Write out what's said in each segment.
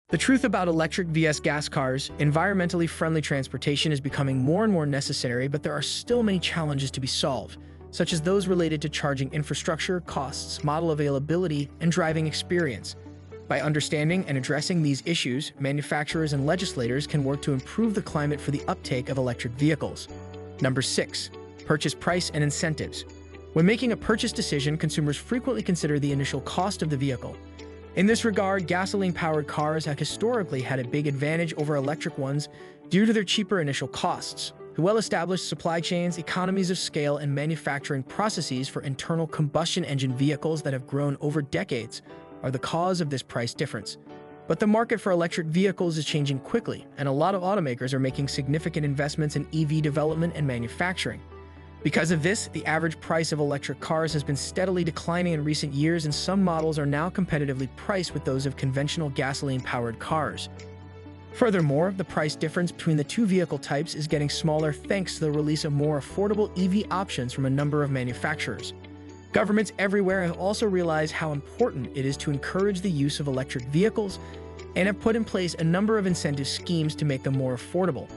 The truth about electric vs. gas cars, environmentally friendly transportation is becoming more and more necessary, but there are still many challenges to be solved, such as those related to charging infrastructure, costs, model availability, and driving experience. By understanding and addressing these issues, manufacturers and legislators can work to improve the climate for the uptake of electric vehicles. Number 6. Purchase price and incentives. When making a purchase decision, consumers frequently consider the initial cost of the vehicle. In this regard, gasoline-powered cars have historically had a big advantage over electric ones due to their cheaper initial costs. The well-established supply chains, economies of scale, and manufacturing processes for internal combustion engine vehicles that have grown over decades are the cause of this price difference. But the market for electric vehicles is changing quickly, and a lot of automakers are making significant investments in EV development and manufacturing. Because of this, the average price of electric cars has been steadily declining in recent years, and some models are now competitively priced with those of conventional gasoline-powered cars. Furthermore, the price difference between the two vehicle types is getting smaller thanks to the release of more affordable EV options from a number of manufacturers. Governments everywhere have also realized how important it is to encourage the use of electric vehicles and have put in place a number of incentive schemes to make them more affordable.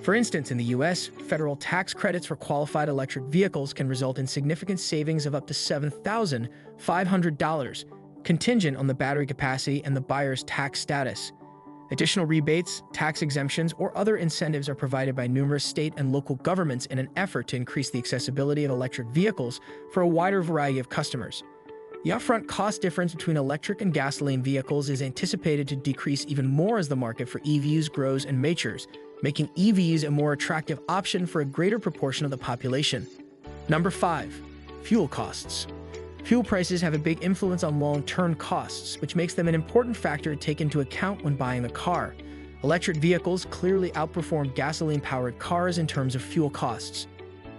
For instance, in the US, federal tax credits for qualified electric vehicles can result in significant savings of up to $7,500, contingent on the battery capacity and the buyer's tax status. Additional rebates, tax exemptions, or other incentives are provided by numerous state and local governments in an effort to increase the accessibility of electric vehicles for a wider variety of customers. The upfront cost difference between electric and gasoline vehicles is anticipated to decrease even more as the market for EVs grows and matures, making EVs a more attractive option for a greater proportion of the population. Number 5. Fuel costs. Fuel prices have a big influence on long-term costs, which makes them an important factor to take into account when buying a car. Electric vehicles clearly outperform gasoline-powered cars in terms of fuel costs.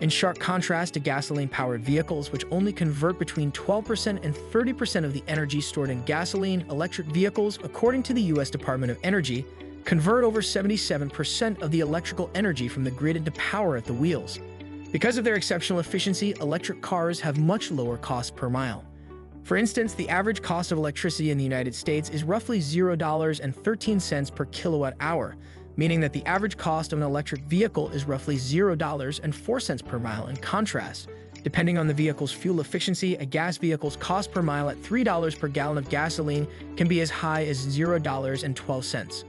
In sharp contrast to gasoline-powered vehicles, which only convert between 12% and 30% of the energy stored in gasoline, electric vehicles, according to the U.S. Department of Energy, convert over 77% of the electrical energy from the grid into power at the wheels. Because of their exceptional efficiency, electric cars have much lower costs per mile. For instance, the average cost of electricity in the United States is roughly $0.13 per kilowatt hour, meaning that the average cost of an electric vehicle is roughly $0.04 per mile. In contrast, depending on the vehicle's fuel efficiency, a gas vehicle's cost per mile at $3 per gallon of gasoline can be as high as $0.12.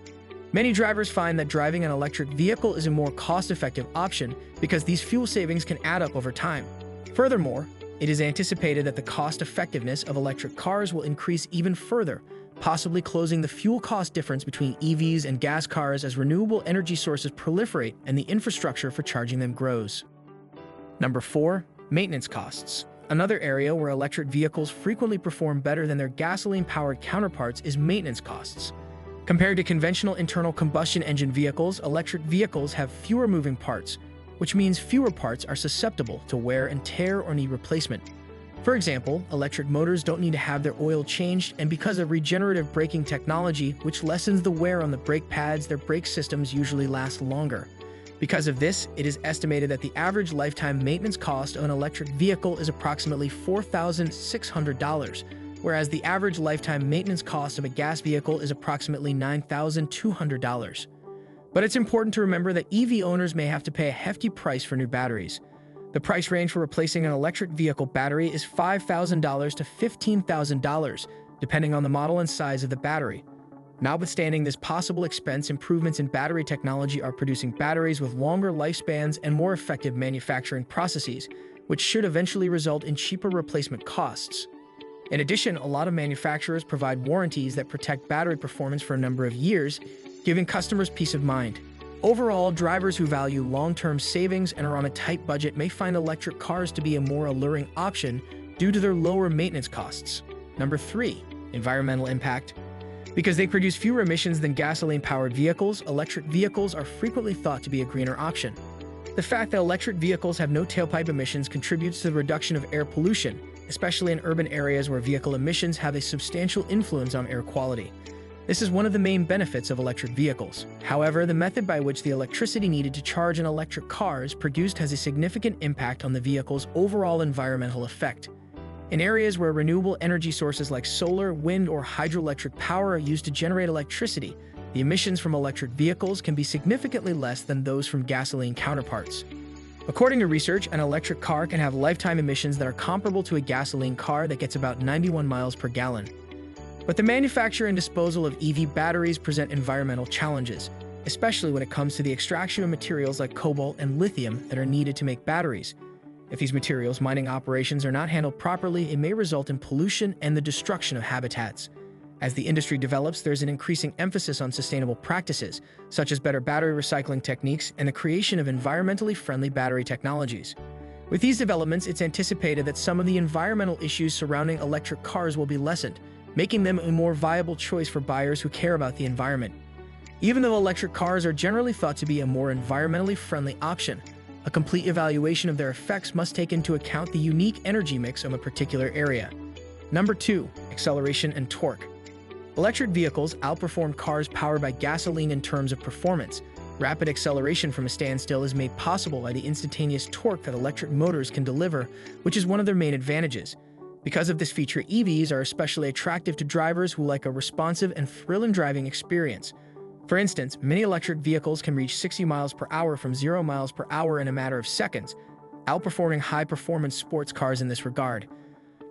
Many drivers find that driving an electric vehicle is a more cost-effective option because these fuel savings can add up over time. Furthermore, it is anticipated that the cost-effectiveness of electric cars will increase even further, possibly closing the fuel cost difference between EVs and gas cars as renewable energy sources proliferate and the infrastructure for charging them grows. Number 4. Maintenance costs. Another area where electric vehicles frequently perform better than their gasoline-powered counterparts is maintenance costs. Compared to conventional internal combustion engine vehicles, electric vehicles have fewer moving parts, which means fewer parts are susceptible to wear and tear or need replacement. For example, electric motors don't need to have their oil changed, and because of regenerative braking technology, which lessens the wear on the brake pads, their brake systems usually last longer. Because of this, it is estimated that the average lifetime maintenance cost of an electric vehicle is approximately $4,600, whereas the average lifetime maintenance cost of a gas vehicle is approximately $9,200. But it's important to remember that EV owners may have to pay a hefty price for new batteries. The price range for replacing an electric vehicle battery is $5,000 to $15,000, depending on the model and size of the battery. Notwithstanding this possible expense, improvements in battery technology are producing batteries with longer lifespans and more effective manufacturing processes, which should eventually result in cheaper replacement costs. In addition, a lot of manufacturers provide warranties that protect battery performance for a number of years, giving customers peace of mind. Overall, drivers who value long-term savings and are on a tight budget may find electric cars to be a more alluring option due to their lower maintenance costs. Number 3. Environmental impact. Because they produce fewer emissions than gasoline-powered vehicles, electric vehicles are frequently thought to be a greener option. The fact that electric vehicles have no tailpipe emissions contributes to the reduction of air pollution, especially in urban areas where vehicle emissions have a substantial influence on air quality. This is one of the main benefits of electric vehicles. However, the method by which the electricity needed to charge an electric car is produced has a significant impact on the vehicle's overall environmental effect. In areas where renewable energy sources like solar, wind, or hydroelectric power are used to generate electricity, the emissions from electric vehicles can be significantly less than those from gasoline counterparts. According to research, an electric car can have lifetime emissions that are comparable to a gasoline car that gets about 91 miles per gallon. But the manufacture and disposal of EV batteries present environmental challenges, especially when it comes to the extraction of materials like cobalt and lithium that are needed to make batteries. If these materials mining operations are not handled properly, it may result in pollution and the destruction of habitats. As the industry develops, there's an increasing emphasis on sustainable practices, such as better battery recycling techniques and the creation of environmentally friendly battery technologies. With these developments, it's anticipated that some of the environmental issues surrounding electric cars will be lessened, making them a more viable choice for buyers who care about the environment. Even though electric cars are generally thought to be a more environmentally friendly option, a complete evaluation of their effects must take into account the unique energy mix of a particular area. Number 2. Acceleration and torque. Electric vehicles outperform cars powered by gasoline in terms of performance. Rapid acceleration from a standstill is made possible by the instantaneous torque that electric motors can deliver, which is one of their main advantages. Because of this feature, EVs are especially attractive to drivers who like a responsive and thrilling driving experience. For instance, many electric vehicles can reach 60 miles per hour from 0 miles per hour in a matter of seconds, outperforming high-performance sports cars in this regard.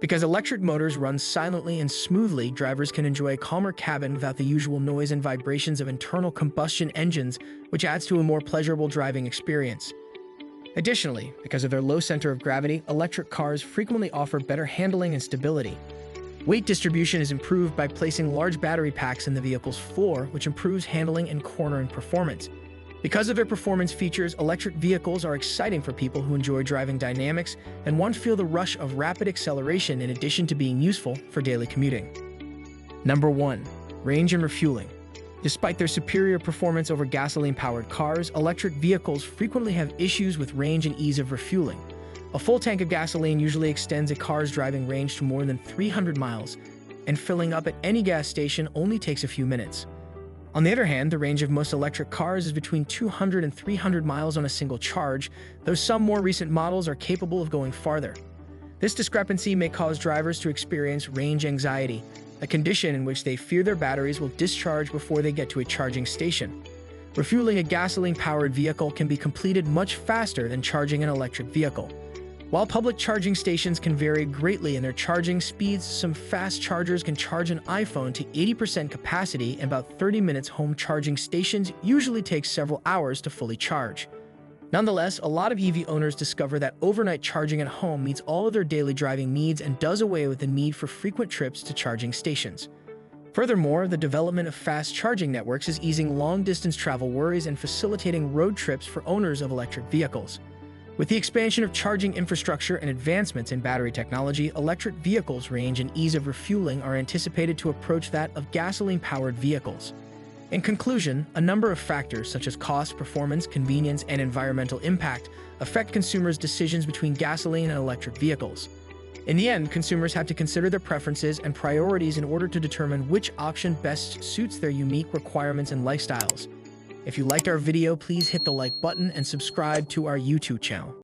Because electric motors run silently and smoothly, drivers can enjoy a calmer cabin without the usual noise and vibrations of internal combustion engines, which adds to a more pleasurable driving experience. Additionally, because of their low center of gravity, electric cars frequently offer better handling and stability. Weight distribution is improved by placing large battery packs in the vehicle's floor, which improves handling and cornering performance. Because of their performance features, electric vehicles are exciting for people who enjoy driving dynamics and want to feel the rush of rapid acceleration in addition to being useful for daily commuting. Number 1. Range and refueling. Despite their superior performance over gasoline-powered cars, electric vehicles frequently have issues with range and ease of refueling. A full tank of gasoline usually extends a car's driving range to more than 300 miles, and filling up at any gas station only takes a few minutes. On the other hand, the range of most electric cars is between 200 and 300 miles on a single charge, though some more recent models are capable of going farther. This discrepancy may cause drivers to experience range anxiety, a condition in which they fear their batteries will discharge before they get to a charging station. Refueling a gasoline-powered vehicle can be completed much faster than charging an electric vehicle. While public charging stations can vary greatly in their charging speeds, some fast chargers can charge an iPhone to 80% capacity in about 30 minutes. Home charging stations usually take several hours to fully charge. Nonetheless, a lot of EV owners discover that overnight charging at home meets all of their daily driving needs and does away with the need for frequent trips to charging stations. Furthermore, the development of fast charging networks is easing long-distance travel worries and facilitating road trips for owners of electric vehicles. With the expansion of charging infrastructure and advancements in battery technology, electric vehicles' range and ease of refueling are anticipated to approach that of gasoline-powered vehicles. In conclusion, a number of factors such as cost, performance, convenience, and environmental impact affect consumers' decisions between gasoline and electric vehicles. In the end, consumers have to consider their preferences and priorities in order to determine which option best suits their unique requirements and lifestyles. If you liked our video, please hit the like button and subscribe to our YouTube channel.